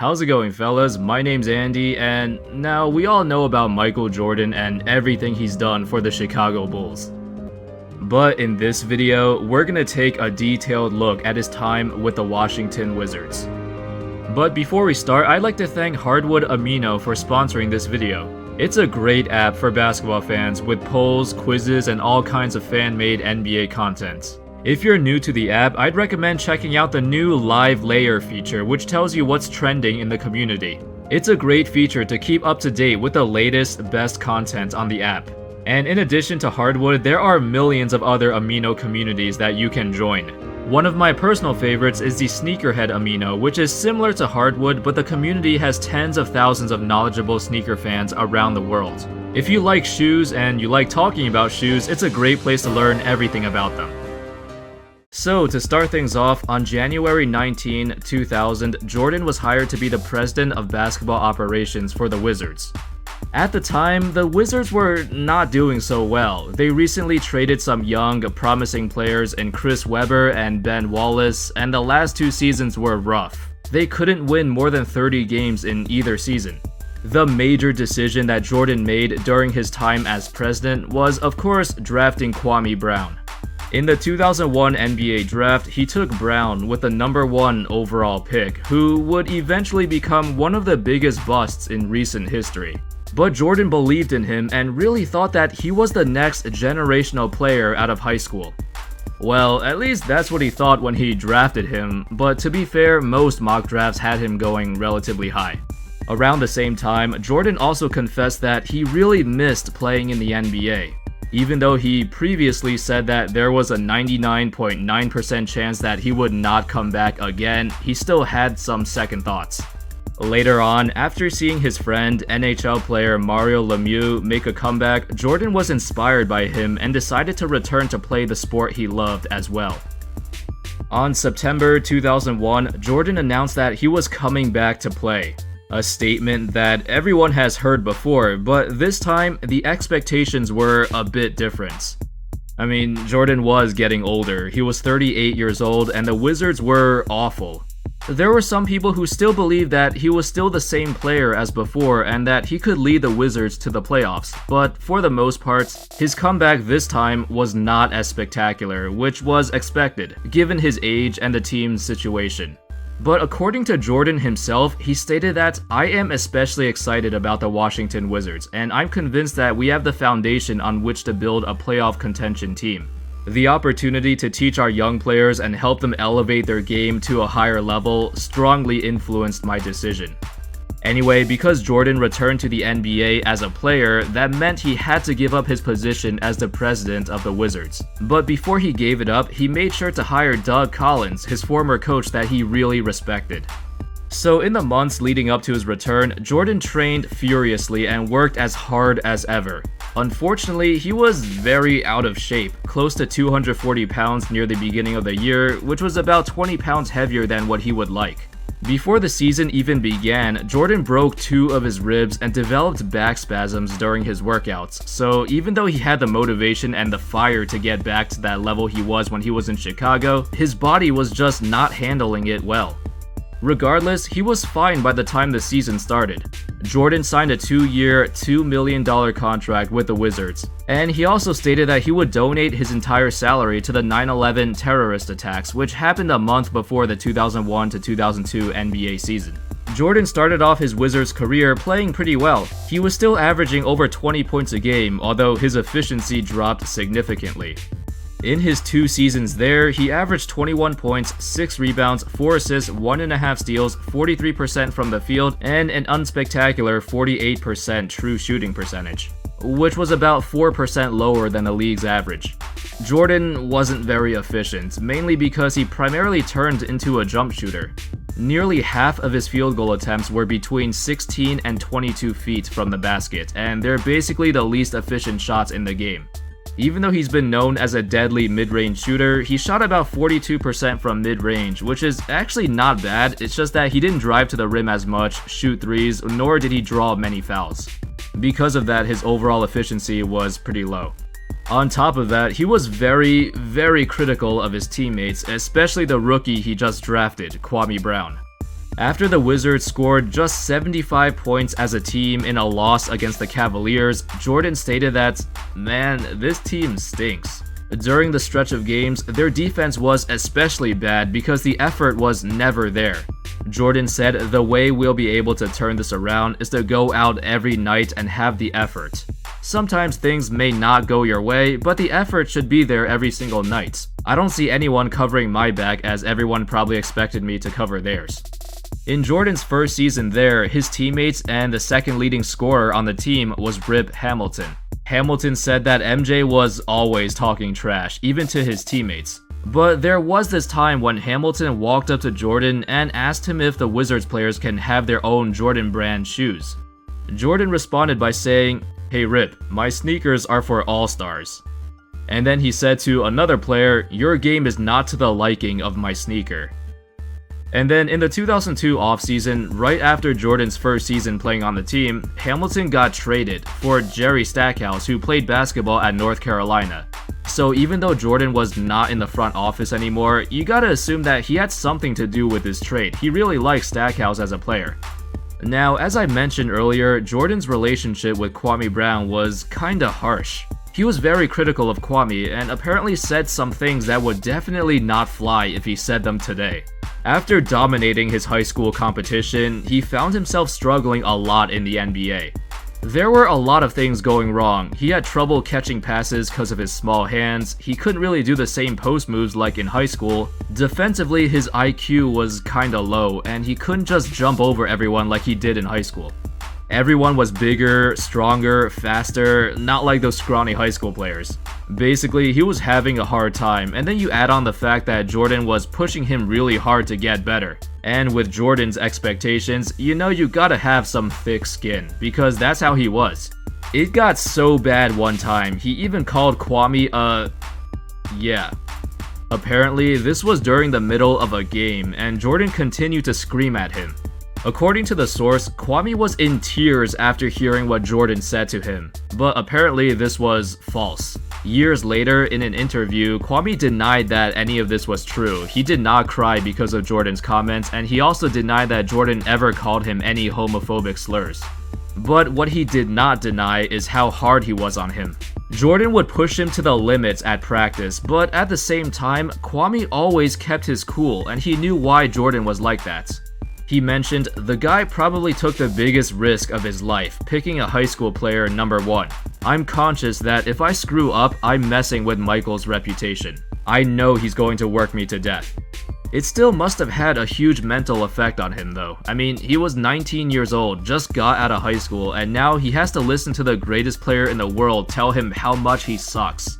How's it going, fellas? My name's Andy, and now we all know about Michael Jordan and everything he's done for the Chicago Bulls. But in this video, we're gonna take a detailed look at his time with the Washington Wizards. But before we start, I'd like to thank Hardwood Amino for sponsoring this video. It's a great app for basketball fans with polls, quizzes, and all kinds of fan-made NBA content. If you're new to the app, I'd recommend checking out the new Live Layer feature, which tells you what's trending in the community. It's a great feature to keep up to date with the latest, best content on the app. And in addition to Hardwood, there are millions of other Amino communities that you can join. One of my personal favorites is the Sneakerhead Amino, which is similar to Hardwood, but the community has tens of thousands of knowledgeable sneaker fans around the world. If you like shoes and you like talking about shoes, it's a great place to learn everything about them. So, to start things off, on January 19, 2000, Jordan was hired to be the president of basketball operations for the Wizards. At the time, the Wizards were not doing so well. They recently traded some young, promising players in Chris Webber and Ben Wallace, and the last two seasons were rough. They couldn't win more than 30 games in either season. The major decision that Jordan made during his time as president was, of course, drafting Kwame Brown. In the 2001 NBA draft, he took Brown with the #1 overall pick, who would eventually become one of the biggest busts in recent history. But Jordan believed in him and really thought that he was the next generational player out of high school. Well, at least that's what he thought when he drafted him, but to be fair, most mock drafts had him going relatively high. Around the same time, Jordan also confessed that he really missed playing in the NBA. Even though he previously said that there was a 99.9% chance that he would not come back again, he still had some second thoughts. Later on, after seeing his friend, NHL player Mario Lemieux, make a comeback, Jordan was inspired by him and decided to return to play the sport he loved as well. On September 2001, Jordan announced that he was coming back to play. A statement that everyone has heard before, but this time, the expectations were a bit different. I mean, Jordan was getting older. He was 38 years old, and the Wizards were awful. There were some people who still believed that he was still the same player as before and that he could lead the Wizards to the playoffs, but for the most part, his comeback this time was not as spectacular, which was expected, given his age and the team's situation. But according to Jordan himself, he stated that, "I am especially excited about the Washington Wizards, and I'm convinced that we have the foundation on which to build a playoff contention team. The opportunity to teach our young players and help them elevate their game to a higher level strongly influenced my decision." Anyway, because Jordan returned to the NBA as a player, that meant he had to give up his position as the president of the Wizards. But before he gave it up, he made sure to hire Doug Collins, his former coach that he really respected. So in the months leading up to his return, Jordan trained furiously and worked as hard as ever. Unfortunately, he was very out of shape, close to 240 pounds near the beginning of the year, which was about 20 pounds heavier than what he would like. Before the season even began, Jordan broke 2 of his ribs and developed back spasms during his workouts, so even though he had the motivation and the fire to get back to that level he was when he was in Chicago, his body was just not handling it well. Regardless, he was fine by the time the season started. Jordan signed a 2-year, $2 million contract with the Wizards, and he also stated that he would donate his entire salary to the 9/11 terrorist attacks, which happened a month before the 2001 to 2002 NBA season. Jordan started off his Wizards career playing pretty well. He was still averaging over 20 points a game, although his efficiency dropped significantly. In his 2 seasons there, he averaged 21 points, 6 rebounds, 4 assists, 1.5 steals, 43% from the field, and an unspectacular 48% true shooting percentage, which was about 4% lower than the league's average. Jordan wasn't very efficient, mainly because he primarily turned into a jump shooter. Nearly half of his field goal attempts were between 16 and 22 feet from the basket, and they're basically the least efficient shots in the game. Even though he's been known as a deadly mid-range shooter, he shot about 42% from mid-range, which is actually not bad. It's just that he didn't drive to the rim as much, shoot threes, nor did he draw many fouls. Because of that, his overall efficiency was pretty low. On top of that, he was very critical of his teammates, especially the rookie he just drafted, Kwame Brown. After the Wizards scored just 75 points as a team in a loss against the Cavaliers, Jordan stated that, "Man, this team stinks." During the stretch of games, their defense was especially bad because the effort was never there. Jordan said, "The way we'll be able to turn this around is to go out every night and have the effort. Sometimes things may not go your way, but the effort should be there every single night. I don't see anyone covering my back as everyone probably expected me to cover theirs." In Jordan's first season there, his teammates and the second leading scorer on the team was Rip Hamilton. Hamilton said that MJ was always talking trash, even to his teammates. But there was this time when Hamilton walked up to Jordan and asked him if the Wizards players can have their own Jordan brand shoes. Jordan responded by saying, "Hey Rip, my sneakers are for all-stars." And then he said to another player, "Your game is not to the liking of my sneaker." And then in the 2002 offseason, right after Jordan's first season playing on the team, Hamilton got traded for Jerry Stackhouse, who played basketball at North Carolina. So even though Jordan was not in the front office anymore, you gotta assume that he had something to do with this trade. He really liked Stackhouse as a player. Now, as I mentioned earlier, Jordan's relationship with Kwame Brown was kinda harsh. He was very critical of Kwame and apparently said some things that would definitely not fly if he said them today. After dominating his high school competition, he found himself struggling a lot in the NBA. There were a lot of things going wrong. He had trouble catching passes because of his small hands, he couldn't really do the same post moves like in high school, defensively his IQ was kinda low, and he couldn't just jump over everyone like he did in high school. Everyone was bigger, stronger, faster, not like those scrawny high school players. Basically, he was having a hard time, and then you add on the fact that Jordan was pushing him really hard to get better. And with Jordan's expectations, you know you gotta have some thick skin, because that's how he was. It got so bad one time, he even called Kwame yeah. Apparently, this was during the middle of a game, and Jordan continued to scream at him. According to the source, Kwame was in tears after hearing what Jordan said to him, but apparently this was false. Years later, in an interview, Kwame denied that any of this was true. He did not cry because of Jordan's comments, and he also denied that Jordan ever called him any homophobic slurs. But what he did not deny is how hard he was on him. Jordan would push him to the limits at practice, but at the same time, Kwame always kept his cool, and he knew why Jordan was like that. He mentioned, "The guy probably took the biggest risk of his life, picking a high school player number 1. I'm conscious that if I screw up, I'm messing with Michael's reputation. I know he's going to work me to death." It still must have had a huge mental effect on him though. I mean, he was 19 years old, just got out of high school, and now he has to listen to the greatest player in the world tell him how much he sucks.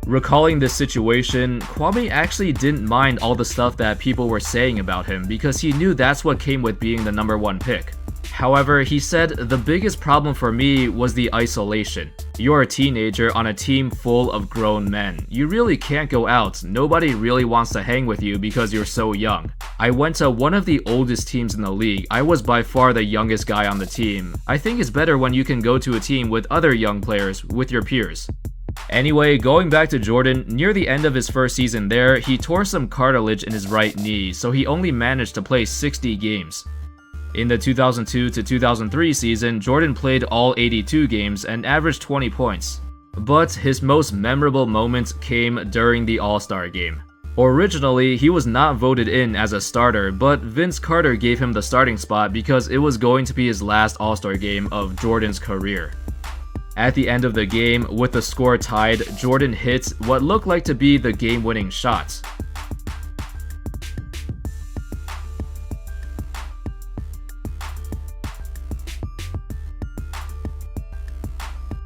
Recalling this situation, Kwame actually didn't mind all the stuff that people were saying about him because he knew that's what came with being the number 1 pick. However, he said, "The biggest problem for me was the isolation. You're a teenager on a team full of grown men. You really can't go out. Nobody really wants to hang with you because you're so young. I went to one of the oldest teams in the league. I was by far the youngest guy on the team. I think it's better when you can go to a team with other young players, with your peers." Anyway, going back to Jordan, near the end of his first season there, he tore some cartilage in his right knee, so he only managed to play 60 games. In the 2002 to 2003 season, Jordan played all 82 games and averaged 20 points. But his most memorable moment came during the All-Star game. Originally, he was not voted in as a starter, but Vince Carter gave him the starting spot because it was going to be his last All-Star game of Jordan's career. At the end of the game, with the score tied, Jordan hit what looked like to be the game-winning shot.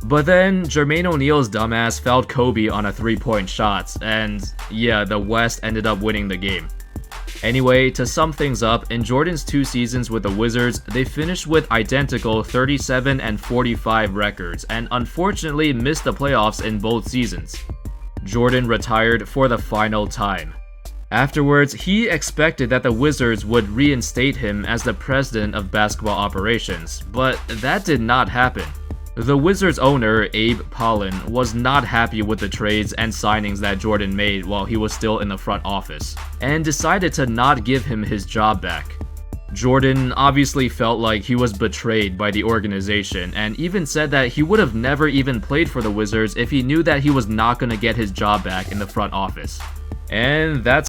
But then, Jermaine O'Neal's dumbass fouled Kobe on a 3-point shot, and yeah, the West ended up winning the game. Anyway, to sum things up, in Jordan's 2 seasons with the Wizards, they finished with identical 37 and 45 records, and unfortunately missed the playoffs in both seasons. Jordan retired for the final time. Afterwards, he expected that the Wizards would reinstate him as the president of basketball operations, but that did not happen. The Wizards owner, Abe Pollin, was not happy with the trades and signings that Jordan made while he was still in the front office, and decided to not give him his job back. Jordan obviously felt like he was betrayed by the organization, and even said that he would have never even played for the Wizards if he knew that he was not going to get his job back in the front office. And that's